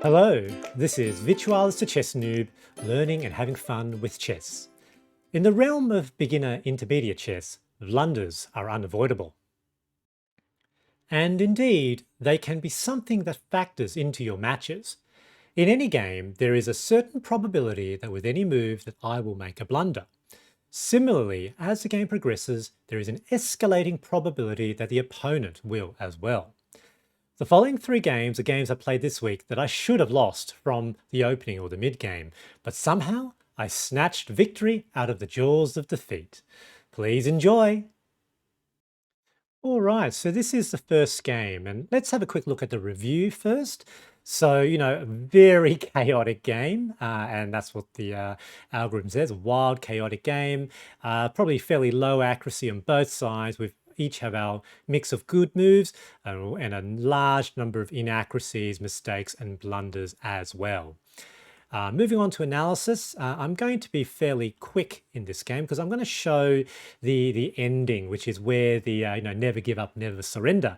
Hello, this is Virtualis the Chess Noob, learning and having fun with chess. In the realm of beginner intermediate chess, blunders are unavoidable. And indeed, they can be something that factors into your matches. In any game, there is a certain probability that with any move that I will make a blunder. Similarly, as the game progresses, there is an escalating probability that the opponent will as well. The following three games are games I played this week that I should have lost from the opening or the mid-game, but somehow I snatched victory out of the jaws of defeat. Please enjoy! All right, so this is the first game, and let's have a quick look at the review first. So, a very chaotic game, and that's what the algorithm says, a wild, chaotic game, probably fairly low accuracy on both sides. We each have our mix of good moves and a large number of inaccuracies, mistakes, and blunders as well. Moving on to analysis, I'm going to be fairly quick in this game because I'm going to show the ending, which is where the never give up, never surrender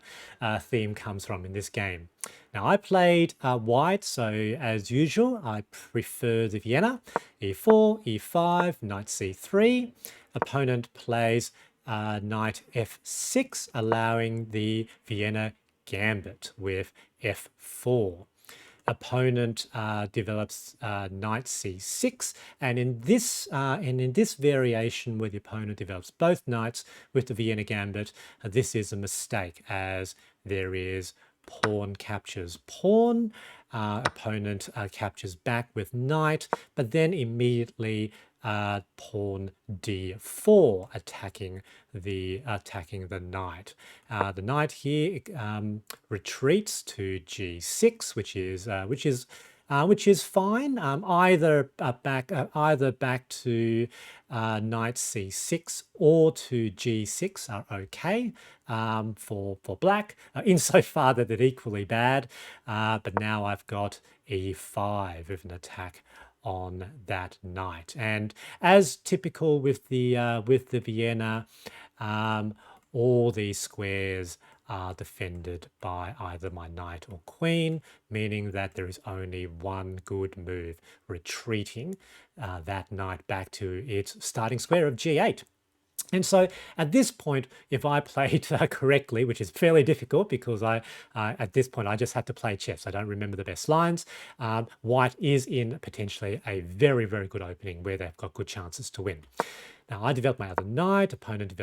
theme comes from in this game. Now I played white, so as usual, I prefer the Vienna, e4, e5, knight c3. Opponent plays knight f6, allowing the Vienna gambit with f4. Opponent develops knight c6, and in this variation where the opponent develops both knights with the Vienna gambit, this is a mistake as there is pawn captures pawn. Opponent captures back with knight, but then immediately pawn d4 attacking the knight. The knight here retreats to g6, which is fine. Either back to knight c6 or to g6 are okay for black, insofar that they're equally bad. But now I've got e5 with an attack on that knight, and as typical with the Vienna, all these squares are defended by either my knight or queen, meaning that there is only one good move, retreating that knight back to its starting square of g8. And so at this point, if I played correctly, which is fairly difficult because at this point I just had to play chess. I don't remember the best lines. White is in potentially a very, very good opening where they've got good chances to win. Now I develop my other knight. Opponent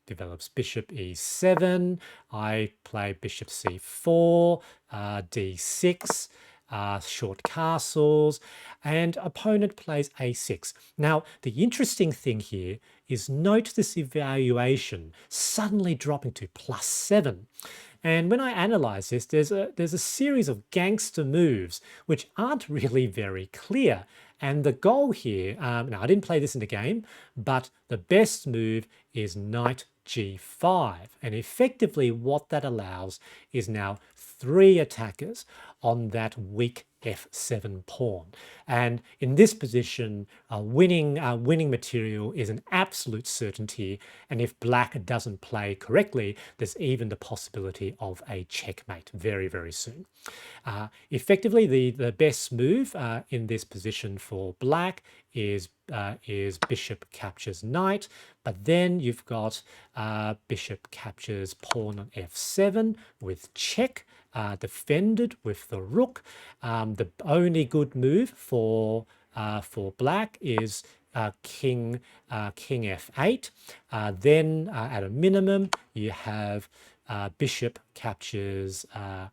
develops bishop e7. I play bishop c4, d6. Short castles, and opponent plays a6. Now, the interesting thing here is note this evaluation suddenly dropping to +7. And when I analyze this, there's a series of gangster moves which aren't really very clear. And the goal here, now I didn't play this in the game, but the best move is knight g5. And effectively what that allows is now 3 attackers on that weak f7 pawn. And in this position, winning material is an absolute certainty. And if black doesn't play correctly, there's even the possibility of a checkmate very, very soon. Effectively, the best move in this position for black is bishop captures knight, but then you've got bishop captures pawn on f7 with check, defended with the rook. The only good move for black is king f8. Then at a minimum you have bishop captures the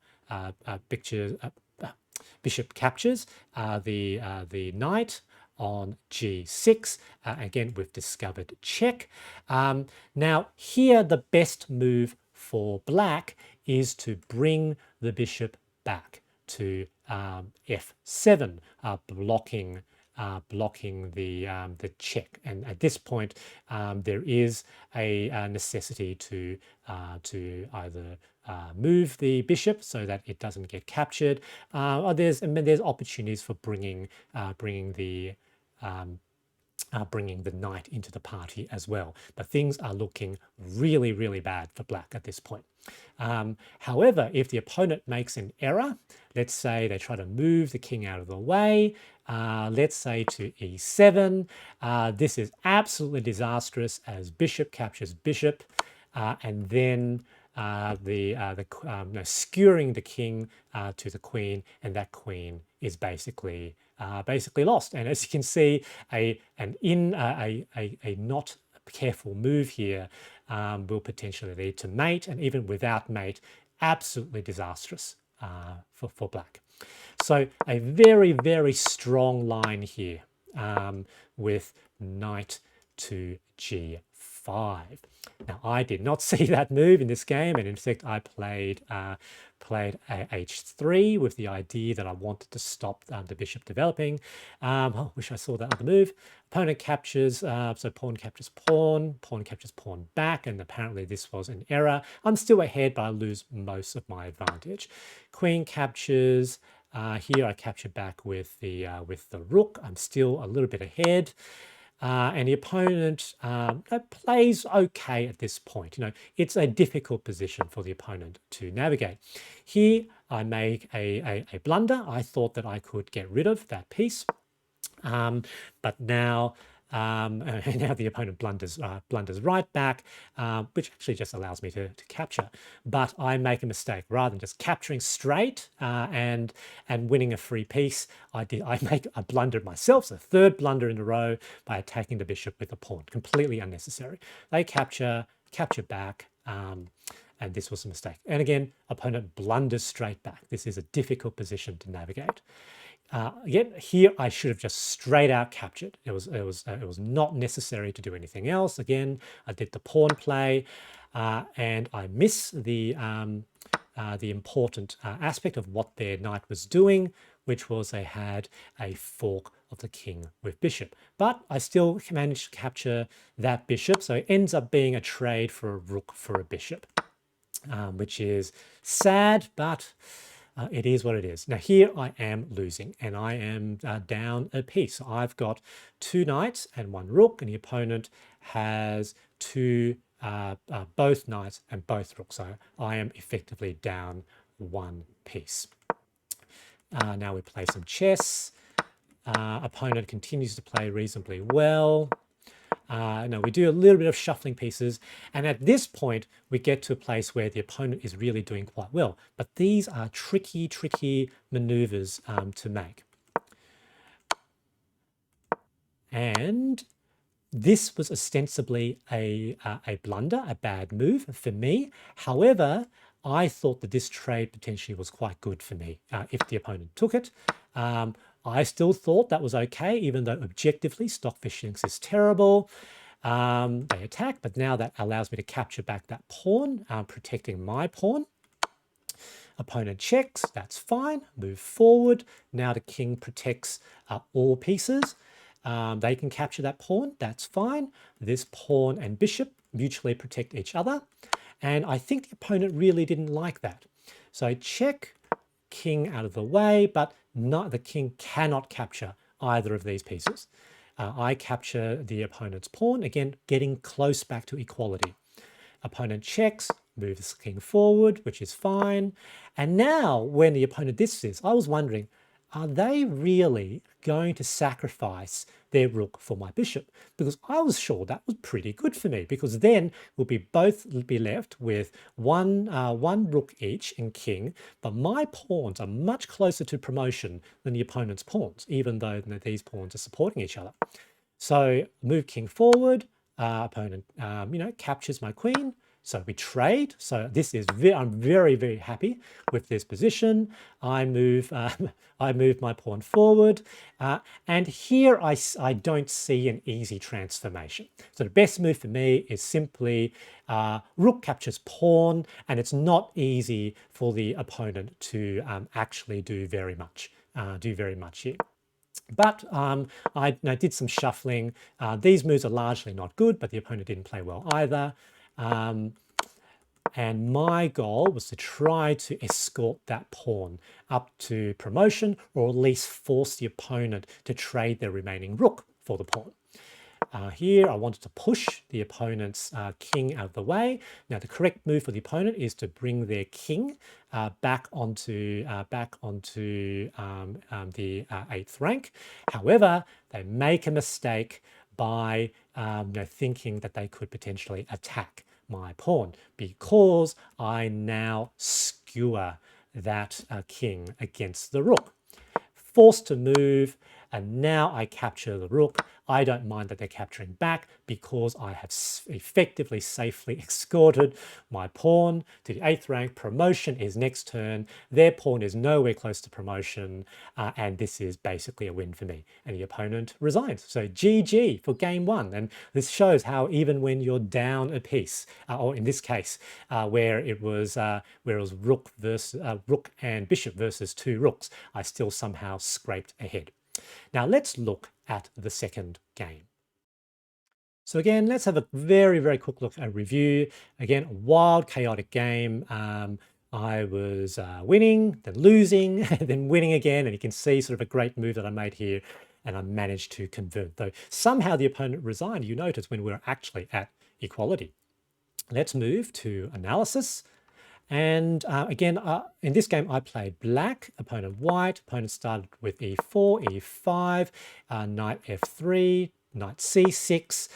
knight on g6, again with discovered check. Now here the best move for black is to bring the bishop back to f7, blocking the check. And at this point, there is a necessity to either move the bishop so that it doesn't get captured, or there's opportunities for bringing the bringing the knight into the party as well. But things are looking really, really bad for black at this point. However, if the opponent makes an error, let's say they try to move the king out of the way, let's say to e7, this is absolutely disastrous as bishop captures bishop, and then skewering the king to the queen, and that queen is basically lost. And as you can see, a not careful move here will potentially lead to mate, and even without mate, absolutely disastrous for black. So a very, very strong line here with knight to g5. Now, I did not see that move in this game, and in fact, I played h3 with the idea that I wanted to stop the bishop developing. I wish I saw that other move. Opponent captures, so pawn captures pawn captures pawn back, and apparently this was an error. I'm still ahead, but I lose most of my advantage. Queen captures. Here I capture back with the rook. I'm still a little bit ahead. And the opponent plays okay at this point. You know, it's a difficult position for the opponent to navigate. Here, I make a blunder. I thought that I could get rid of that piece, but now now the opponent blunders right back, which actually just allows me to capture. But I make a mistake. Rather than just capturing straight and winning a free piece, I make a blunder myself, so third blunder in a row by attacking the bishop with a pawn. Completely unnecessary. They capture back, and this was a mistake. And again, opponent blunders straight back. This is a difficult position to navigate. Again, here I should have just straight out captured. It was not necessary to do anything else. Again, I did the pawn play, and I miss the important aspect of what their knight was doing, which was they had a fork of the king with bishop. But I still managed to capture that bishop, so it ends up being a trade for a rook for a bishop, which is sad, but it is what it is. Now here I am losing, and I am down a piece. So I've got two knights and one rook, and the opponent has both knights and both rooks. So I am effectively down one piece. Now we play some chess. Opponent continues to play reasonably well. No, we do a little bit of shuffling pieces, and at this point we get to a place where the opponent is really doing quite well. But these are tricky maneuvers to make. And this was ostensibly a blunder, a bad move for me. However, I thought that this trade potentially was quite good for me if the opponent took it. I still thought that was okay, even though objectively Stockfish thinks is terrible. They attack, but now that allows me to capture back that pawn, protecting my pawn. Opponent checks, that's fine. Move forward. Now the king protects all pieces. They can capture that pawn, that's fine. This pawn and bishop mutually protect each other. And I think the opponent really didn't like that. So check, king out of the way, but the king cannot capture either of these pieces. I capture the opponent's pawn, again, getting close back to equality. Opponent checks, moves king forward, which is fine. And now when the opponent did this, I was wondering, are they really going to sacrifice their rook for my bishop? Because I was sure that was pretty good for me, because then we'll both be left with one rook each and king, but my pawns are much closer to promotion than the opponent's pawns, even though these pawns are supporting each other. So move king forward, opponent captures my queen. So we trade. So this is I'm very happy with this position. I move my pawn forward, and here I don't see an easy transformation. So the best move for me is simply rook captures pawn, and it's not easy for the opponent to actually do very much here. But I did some shuffling. These moves are largely not good, but the opponent didn't play well either. And my goal was to try to escort that pawn up to promotion, or at least force the opponent to trade their remaining rook for the pawn. Here, I wanted to push the opponent's king out of the way. Now, the correct move for the opponent is to bring their king back onto the 8th rank. However, they make a mistake by thinking that they could potentially attack my pawn because I now skewer that king against the rook. Forced to move, and now I capture the rook. I don't mind that they're capturing back because I have effectively safely escorted my pawn to the 8th rank. Promotion is next turn. Their pawn is nowhere close to promotion, and this is basically a win for me. And the opponent resigns. So GG for game 1. And this shows how even when you're down a piece, or in this case, where it was rook and bishop versus 2 rooks, I still somehow scraped ahead. Now let's look at the second game. So again, let's have a very, very quick look at review. Again, a wild, chaotic game. I was winning, then losing, then winning again. And you can see sort of a great move that I made here. And I managed to convert, though somehow the opponent resigned, you notice, when we were actually at equality. Let's move to analysis. And again, in this game, I played black, opponent white. Opponent started with e4, e5, knight f3, knight c6,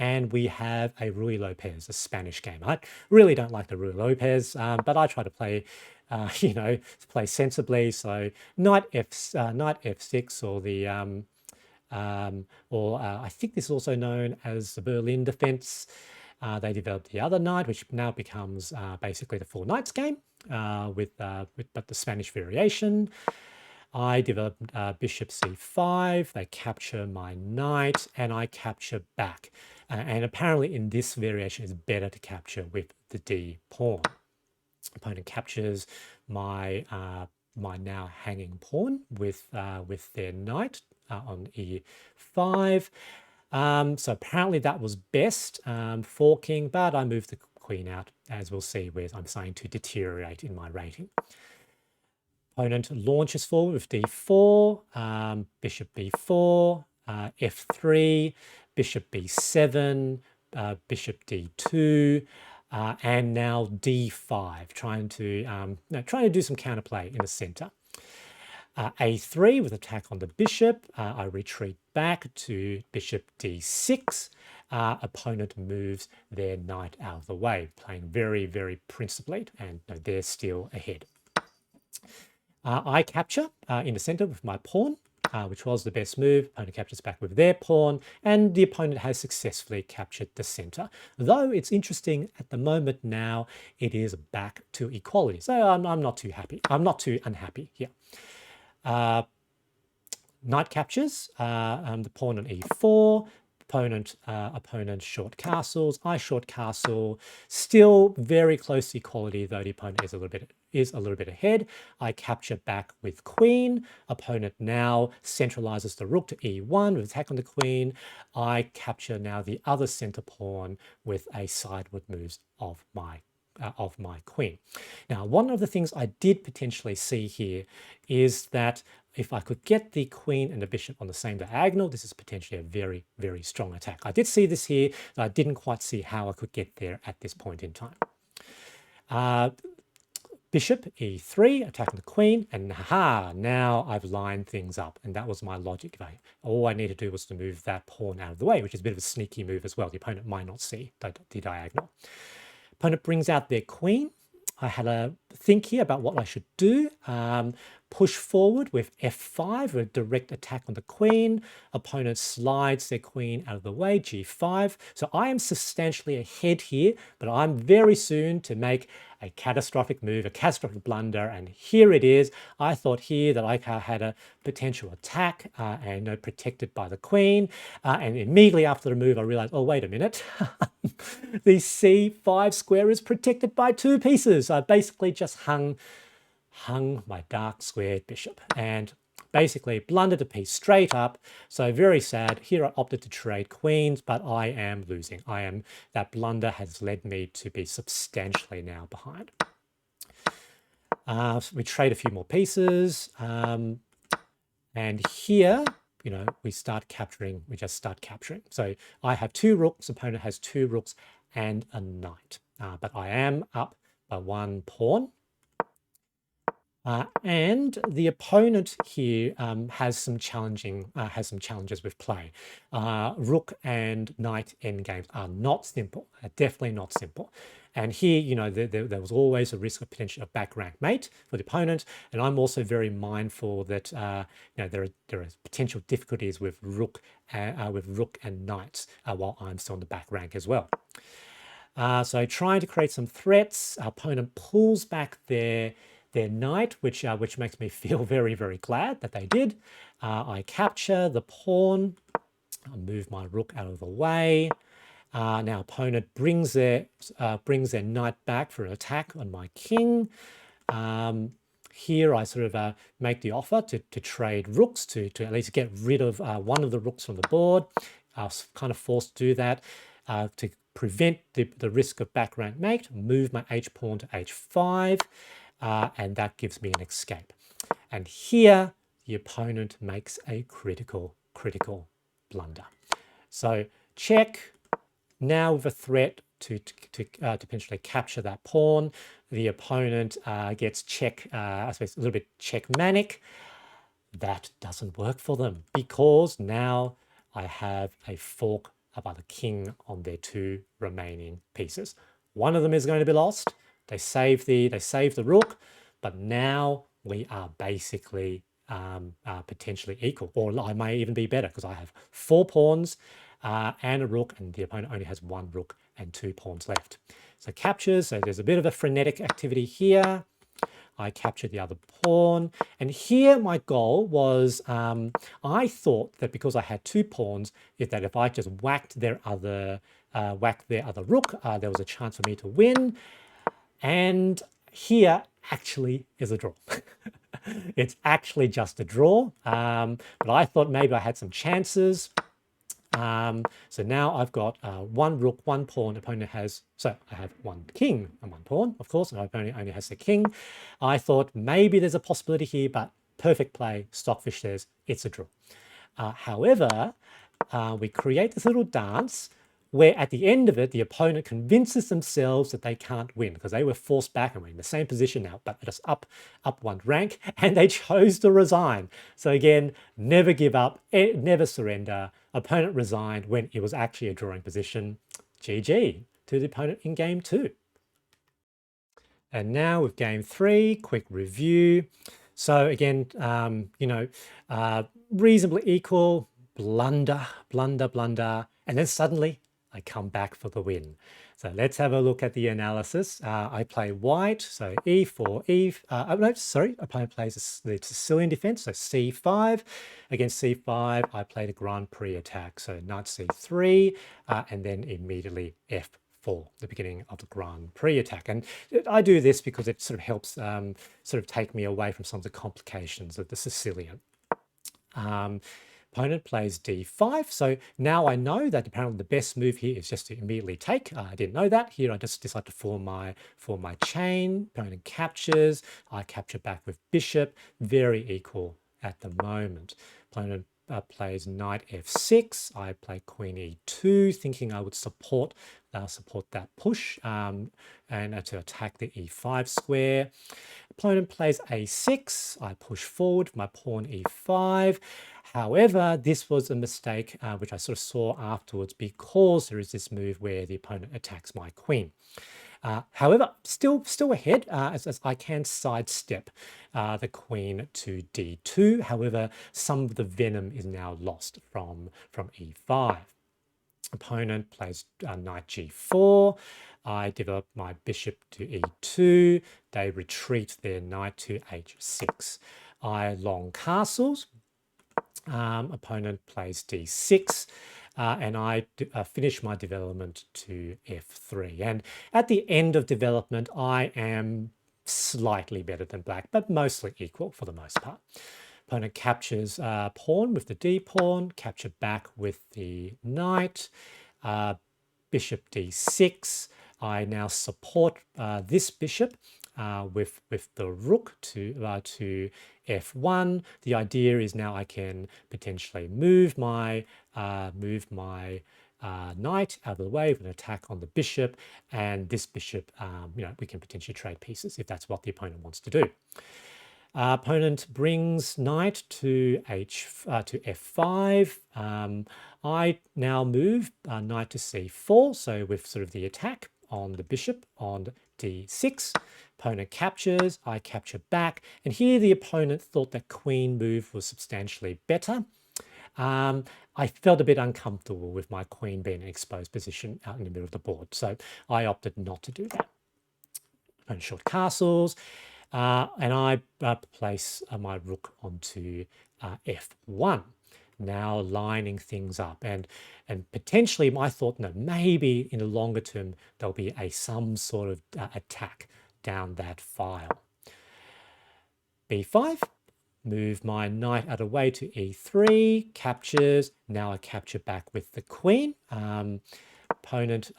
and we have a Ruy Lopez, a Spanish game. I really don't like the Ruy Lopez, but I try to play, play sensibly. So knight f6, or the I think this is also known as the Berlin defense. They developed the other knight, which now becomes basically the 4 knights game with but the Spanish variation. I developed bishop c5. They capture my knight, and I capture back. And apparently, in this variation, it's better to capture with the d pawn. Opponent captures my my now hanging pawn with their knight on e5. So apparently that was best for king, but I moved the queen out, as we'll see, where I'm starting to deteriorate in my rating. Opponent launches forward with d4, bishop b4, f3, bishop b7, bishop d2, and now d5, trying to do some counterplay in the center. A3 with attack on the bishop. I retreat back to bishop d6. Opponent moves their knight out of the way, playing very, very principally, and they're still ahead. I capture in the center with my pawn, which was the best move. Opponent captures back with their pawn, and the opponent has successfully captured the center. Though it's interesting at the moment now, it is back to equality. So I'm not too happy. I'm not too unhappy here. Knight captures, the pawn on e4, opponent short castles, I short castle, still very close to equality, though the opponent is a little bit ahead. I capture back with queen. Opponent now centralizes the rook to e1 with attack on the queen. I capture now the other center pawn with a sideward moves of my queen. Now, one of the things I did potentially see here is that if I could get the queen and the bishop on the same diagonal, this is potentially a very, very strong attack. I did see this here, but I didn't quite see how I could get there at this point in time. Bishop e3, attacking the queen, and now I've lined things up, and that was my logic. All I need to do was to move that pawn out of the way, which is a bit of a sneaky move as well. The opponent might not see the diagonal. Opponent brings out their queen. I had a think here about what I should do. Push forward with f5, with a direct attack on the queen. Opponent slides their queen out of the way, g5. So I am substantially ahead here, but I'm very soon to make a catastrophic move, a catastrophic blunder, and here it is. I thought here that I had a potential attack and protected by the queen, and immediately after the move I realized, oh, wait a minute, the c5 square is protected by 2 pieces. I basically just hung my dark squared bishop and basically blundered a piece straight up. So very sad. Here I opted to trade queens, but I am losing. That blunder has led me to be substantially now behind. So we trade a few more pieces. And here, we just start capturing. So I have 2 rooks, opponent has 2 rooks and a knight. But I am up by 1 pawn. And the opponent here has some challenges with play. Rook and knight endgames are not simple, definitely not simple. And here, there was always a risk of potential of back rank mate for the opponent. And I'm also very mindful that there are potential difficulties with rook and knights while I'm still on the back rank as well. So trying to create some threats, our opponent pulls back their knight, which makes me feel very, very glad that they did. I capture the pawn. I move my rook out of the way. Now opponent brings their knight back for an attack on my king. Here I sort of make the offer to trade rooks to at least get rid of one of the rooks from the board. I was kind of forced to do that to prevent the risk of back rank mate. Move my h-pawn to h5. And that gives me an escape. And here, the opponent makes a critical blunder. So check, now with a threat to potentially capture that pawn. The opponent gets check, I suppose a little bit check-manic. That doesn't work for them because now I have a fork about the king on their 2 remaining pieces. One of them is going to be lost. They save the rook, but now we are basically potentially equal, or I may even be better because I have 4 pawns and a rook, and the opponent only has 1 rook and 2 pawns left. So captures. So there's a bit of a frenetic activity here. I captured the other pawn, and here my goal was I thought that because I had 2 pawns, that if I just whacked their other rook, there was a chance for me to win. And here actually is a draw. It's actually just a draw, but I thought maybe I had some chances. So now I've got 1 rook, 1 pawn. Opponent has, so I have 1 king and 1 pawn, of course, and my opponent only has the king. I thought maybe there's a possibility here, but perfect play. Stockfish says it's a draw. However, we create this little dance where at the end of it, the opponent convinces themselves that they can't win because they were forced back and we're in the same position now, but just up 1 rank, and they chose to resign. So again, never give up, never surrender. Opponent resigned when it was actually a drawing position. GG to the opponent in game 2. And now with game 3, quick review. So again, reasonably equal, blunder, and then suddenly I come back for the win. So let's have a look at the analysis. I play white, so e4, opponent plays the Sicilian defense, so c5. Against c5, I played a Grand Prix attack, so knight c3, and then immediately f4, the beginning of the Grand Prix attack. And I do this because it sort of helps take me away from some of the complications of the Sicilian. Opponent plays d5, so now I know that apparently the best move here is just to immediately take. I didn't know that. Here I just decide to form my chain. Opponent captures. I capture back with bishop. Very equal at the moment. Opponent plays knight f6. I play queen e2, thinking I would support that push and to attack the e5 square. Opponent plays a6. I push forward my pawn e5. However, this was a mistake which I sort of saw afterwards because there is this move where the opponent attacks my queen. However, still ahead as I can sidestep the queen to d2. However, some of the venom is now lost from e5. Opponent plays knight g4. I develop my bishop to e2. They retreat their knight to h6. I long castles. Opponent plays d6. And I finish my development to f3. And at the end of development, I am slightly better than black, but mostly equal for the most part. Opponent captures pawn with the d pawn, capture back with the knight, bishop d6. I now support this bishop with the rook to f1. The idea is now I can potentially move my knight out of the way with an attack on the bishop, and this bishop, we can potentially trade pieces if that's what the opponent wants to do. Opponent brings knight to f5. I now move knight to c4, so with sort of the attack on the bishop on d6. Opponent captures, I capture back, and here the opponent thought that queen move was substantially better. I felt a bit uncomfortable with my queen being in an exposed position out in the middle of the board, so I opted not to do that. Opponent short castles, and I place my rook onto f1. Now lining things up, and potentially I thought, no, maybe in the longer term there'll be some sort of attack down that file. b5, move my knight out of the way to e3, captures. Now I capture back with the queen. Opponent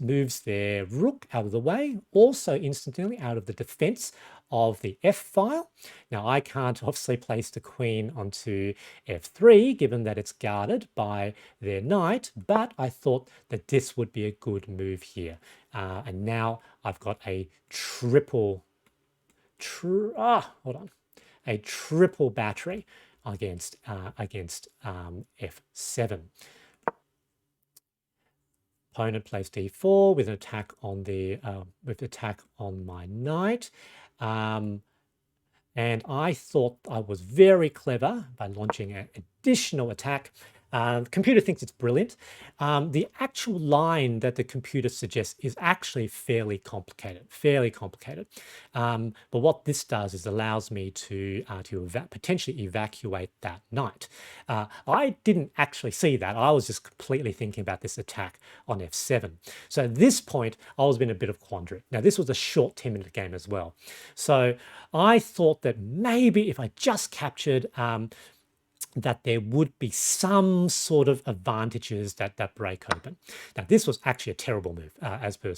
moves their rook out of the way, also instantly out of the defense of the f file. Now I can't obviously place the queen onto f3 given that it's guarded by their knight, but I thought that this would be a good move here. And now I've got a triple battery against f7. Opponent plays d4 with an attack on my knight, and I thought I was very clever by launching an additional attack. The computer thinks it's brilliant. The actual line that the computer suggests is actually fairly complicated. But what this does is allows me to potentially evacuate that knight. I didn't actually see that. I was just completely thinking about this attack on f7. So at this point, I was in a bit of quandary. Now, this was a short 10-minute game as well. So I thought that maybe if I just captured that there would be some sort of advantages that break open. Now, this was actually a terrible move as per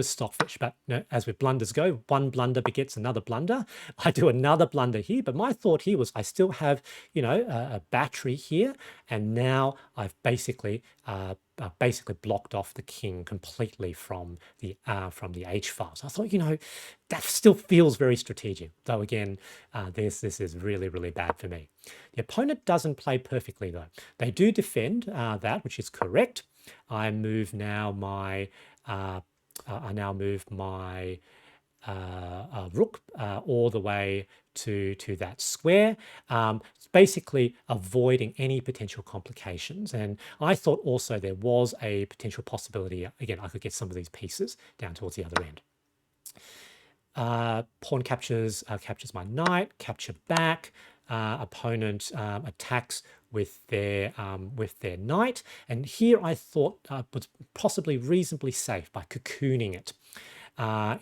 Stockfish, but as with blunders go, one blunder begets another blunder. I do another blunder here, but my thought here was I still have, a battery here, and now I've basically blocked off the king completely from the H file. So I thought, that still feels very strategic. Though again, this is really, really bad for me. The opponent doesn't play perfectly though. They do defend that, which is correct. I move now my rook all the way to that square, basically avoiding any potential complications. And I thought also there was a potential possibility, again, I could get some of these pieces down towards the other end. Pawn captures my knight, capture back. Opponent attacks with their knight, and here I thought was possibly reasonably safe by cocooning it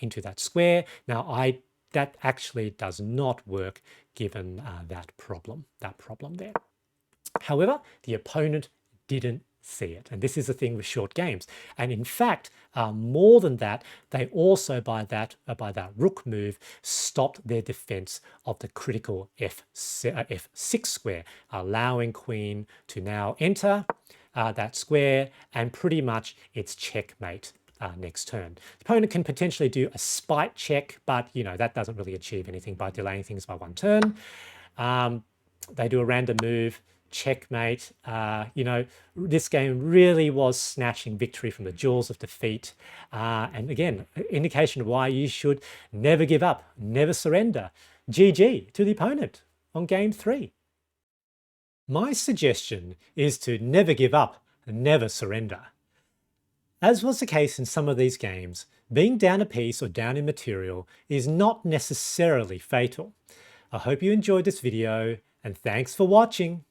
into that square. Now that actually does not work given that problem there. However, the opponent didn't see it, and this is the thing with short games. And in fact, more than that, they also by that rook move stopped their defense of the critical f6 square, allowing queen to now enter that square, and pretty much it's checkmate next turn. The opponent can potentially do a spite check, but that doesn't really achieve anything by delaying things by one turn. They do a random move, checkmate. This game really was snatching victory from the jaws of defeat. And again, indication of why you should never give up, never surrender. GG to the opponent on game 3. My suggestion is to never give up and never surrender. As was the case in some of these games, being down a piece or down in material is not necessarily fatal. I hope you enjoyed this video, and thanks for watching.